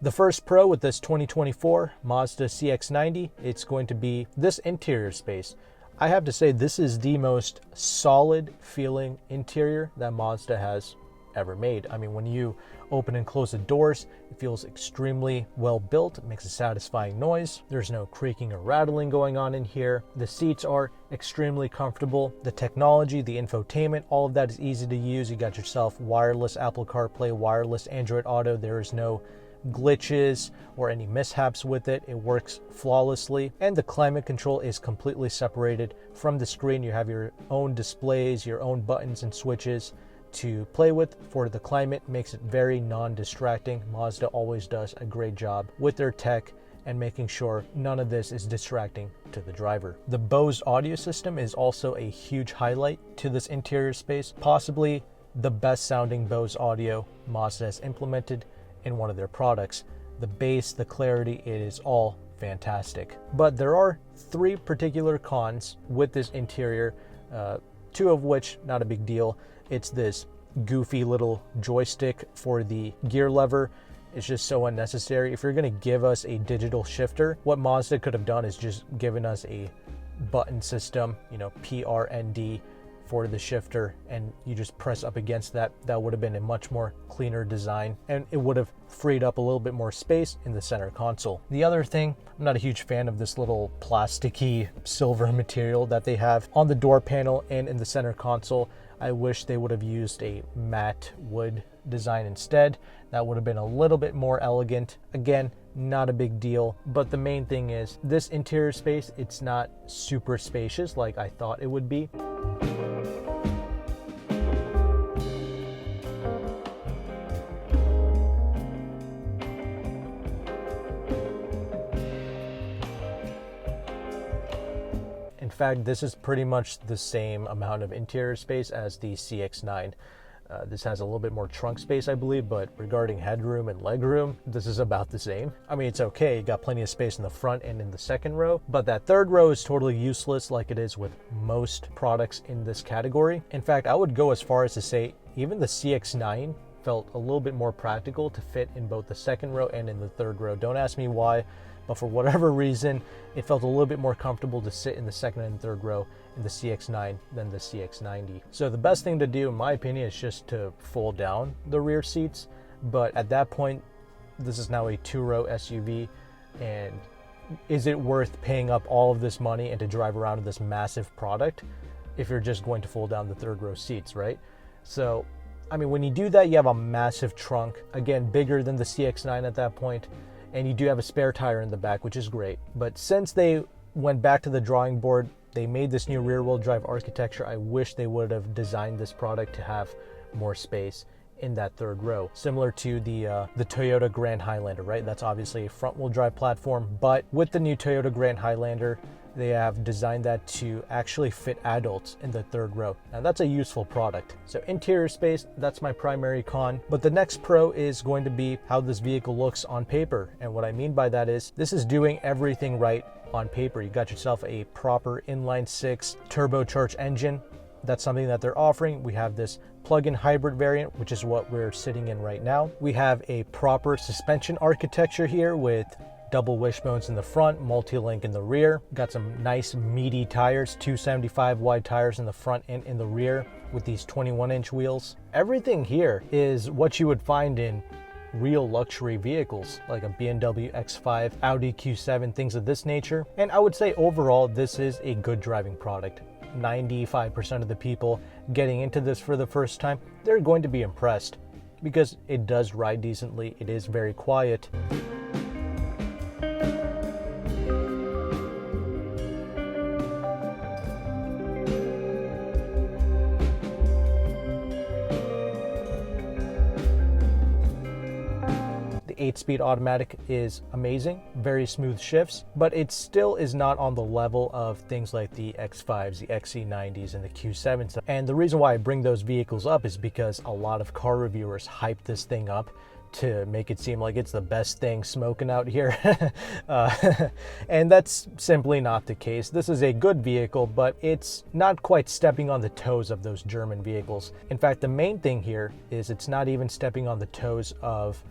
The first pro with this 2024 Mazda CX-90, it's going to be this interior space. I have to say this is the most solid feeling interior that Mazda has ever made. I mean, when you open and close the doors, it feels extremely well built. It makes a satisfying noise. There's no creaking or rattling going on in here. The seats are extremely comfortable. The technology, the infotainment, all of that is easy to use. You got yourself wireless Apple CarPlay, wireless Android Auto. There is no glitches or any mishaps with it. It works flawlessly, and the climate control is completely separated from the screen. You have your own displays, your own buttons and switches to play with for the climate. Makes it very non-distracting. Mazda always does a great job with their tech and making sure none of this is distracting to the driver. The Bose audio system is also a huge highlight to this interior space, possibly the best sounding Bose audio Mazda has implemented in one of their products. The bass, the clarity, it is all fantastic. But there are three particular cons with this interior, two of which not a big deal. It's this goofy little joystick for the gear lever. It's just so unnecessary. If you're going to give us a digital shifter, what Mazda could have done is just given us a button system, PRND for the shifter, and you just press up against that. That would have been a much more cleaner design, and it would have freed up a little bit more space in the center console. The other thing, I'm not a huge fan of this little plasticky silver material that they have on the door panel and in the center console. I wish they would have used a matte wood design instead. That would have been a little bit more elegant. Again, not a big deal, but the main thing is this interior space, it's not super spacious like I thought it would be. In fact, this is pretty much the same amount of interior space as the CX-9. This has a little bit more trunk space, I believe, but regarding headroom and legroom, this is about the same. I mean, it's okay. You got plenty of space in the front and in the second row, but that third row is totally useless like it is with most products in this category. In fact, I would go as far as to say even the CX-9 felt a little bit more practical to fit in both the second row and in the third row. Don't ask me why, but for whatever reason, it felt a little bit more comfortable to sit in the second and third row in the CX-9 than the CX-90. So the best thing to do, in my opinion, is just to fold down the rear seats. But at that point, this is now a two-row SUV, and is it worth paying up all of this money and to drive around in this massive product if you're just going to fold down the third row seats, right? So, I mean, when you do that, you have a massive trunk, again, bigger than the CX-9 at that point, and you do have a spare tire in the back, which is great. But since they went back to the drawing board, they made this new rear-wheel drive architecture. I wish they would have designed this product to have more space in that third row, similar to the Toyota Grand Highlander, right? That's obviously a front-wheel drive platform, but with the new Toyota Grand Highlander, they have designed that to actually fit adults in the third row. Now that's a useful product. So interior space, that's my primary con. But the next pro is going to be how this vehicle looks on paper. And what I mean by that is this is doing everything right on paper. You got yourself a proper inline-six turbocharged engine. That's something that they're offering. We have this plug-in hybrid variant, which is what we're sitting in right now. We have a proper suspension architecture here with double wishbones in the front, multi-link in the rear. Got some nice meaty tires, 275 wide tires in the front and in the rear with these 21-inch wheels. Everything here is what you would find in real luxury vehicles like a BMW X5, Audi Q7, things of this nature. And I would say overall, this is a good driving product. 95% of the people getting into this for the first time, they're going to be impressed because it does ride decently. It is very quiet. The 8-speed automatic is amazing, very smooth shifts, but it still is not on the level of things like the X5s, the XC90s, and the Q7s. And the reason why I bring those vehicles up is because a lot of car reviewers hype this thing up to make it seem like it's the best thing smoking out here. And that's simply not the case. This is a good vehicle, but it's not quite stepping on the toes of those German vehicles. In fact, the main thing here is it's not even stepping on the toes of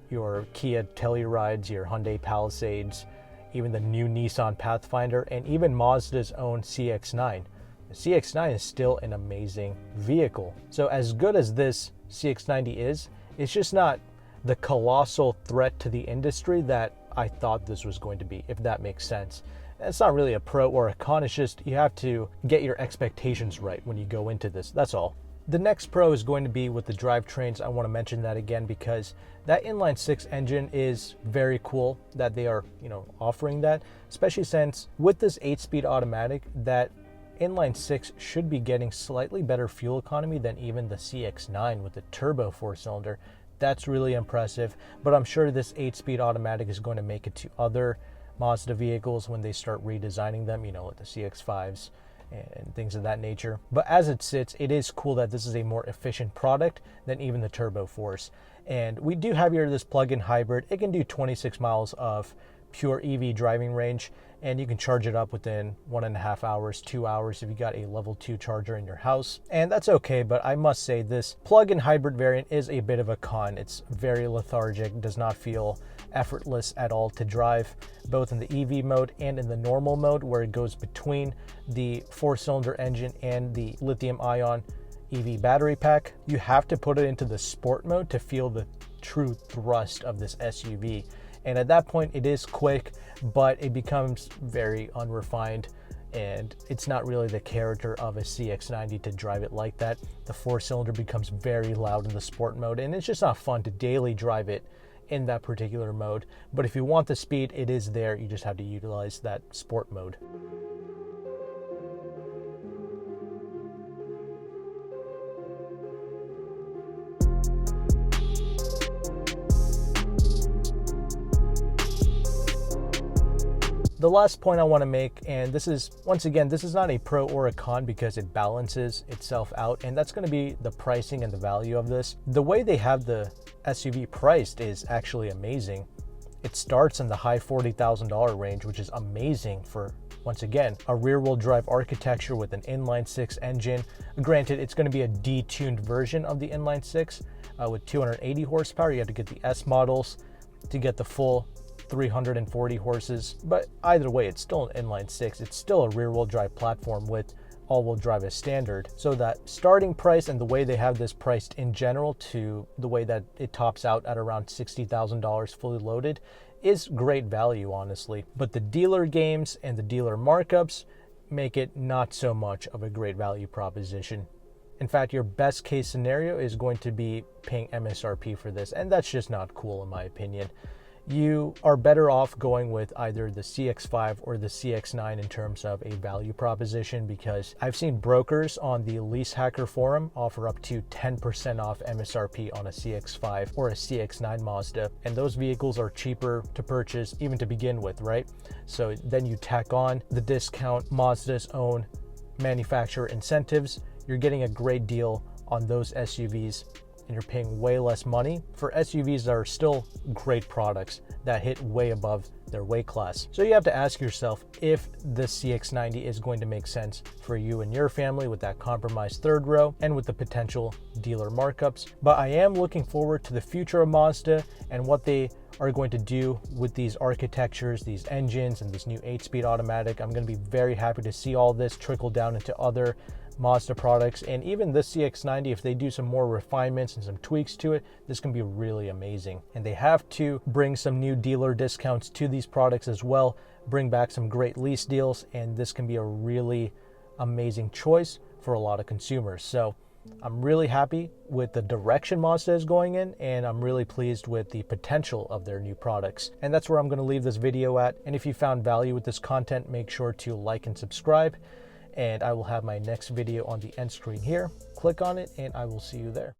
your Kia Tellurides, your Hyundai Palisades, even the new Nissan Pathfinder, and even Mazda's own CX-9. The CX-9 is still an amazing vehicle. So as good as this CX-90 is, it's just not the colossal threat to the industry that I thought this was going to be, if that makes sense. And it's not really a pro or a con, it's just you have to get your expectations right when you go into this, that's all. The next pro is going to be with the drivetrains. I want to mention that again because that inline six engine is very cool that they are, offering that, especially since with this 8-speed automatic, that inline six should be getting slightly better fuel economy than even the CX-9 with the turbo 4-cylinder. That's really impressive, but I'm sure this 8-speed automatic is going to make it to other Mazda vehicles when they start redesigning them, with the CX-5s and things of that nature. But as it sits, it is cool that this is a more efficient product than even the Turbo Force. And we do have here this plug-in hybrid. It can do 26 miles of pure EV driving range, and you can charge it up within 1.5 hours, 2 hours if you got a level 2 charger in your house. And that's okay, but I must say this plug-in hybrid variant is a bit of a con. It's very lethargic, does not feel effortless at all to drive, both in the EV mode and in the normal mode, where it goes between the 4-cylinder engine and the lithium-ion EV battery pack. You have to put it into the sport mode to feel the true thrust of this SUV. And at that point, it is quick, but it becomes very unrefined, and it's not really the character of a CX-90 to drive it like that. The 4-cylinder becomes very loud in the sport mode, and it's just not fun to daily drive it in that particular mode. But if you want the speed, it is there. You just have to utilize that sport mode. The last point I want to make, and this is, once again, this is not a pro or a con because it balances itself out, and that's going to be the pricing and the value of this. The way they have the SUV priced is actually amazing. It starts in the high $40,000 range, which is amazing for, once again, a rear-wheel drive architecture with an inline-six engine. Granted, it's going to be a detuned version of the inline-six with 280 horsepower. You have to get the S models to get the full 340 horses, but either way, it's still an inline six. It's still a rear-wheel drive platform with all-wheel drive as standard. So that starting price and the way they have this priced in general to the way that it tops out at around $60,000 fully loaded is great value, honestly. But the dealer games and the dealer markups make it not so much of a great value proposition. In fact, your best case scenario is going to be paying MSRP for this, and that's just not cool in my opinion. You are better off going with either the CX-5 or the CX-9 in terms of a value proposition, because I've seen brokers on the Lease Hacker forum offer up to 10% off MSRP on a CX-5 or a CX-9 Mazda, and those vehicles are cheaper to purchase even to begin with, right? So then you tack on the discount, Mazda's own manufacturer incentives, you're getting a great deal on those SUVs, and you're paying way less money for SUVs that are still great products that hit way above their weight class. So you have to ask yourself if the CX-90 is going to make sense for you and your family with that compromised third row and with the potential dealer markups. But I am looking forward to the future of Mazda and what they are going to do with these architectures, these engines, and this new 8-speed automatic. I'm going to be very happy to see all this trickle down into other Mazda products, and even this CX-90, if they do some more refinements and some tweaks to it, this can be really amazing. And they have to bring some new dealer discounts to these products as well, bring back some great lease deals, and this can be a really amazing choice for a lot of consumers. So I'm really happy with the direction Mazda is going in, and I'm really pleased with the potential of their new products. And that's where I'm going to leave this video at. And if you found value with this content, make sure to like and subscribe. And I will have my next video on the end screen here. Click on it and I will see you there.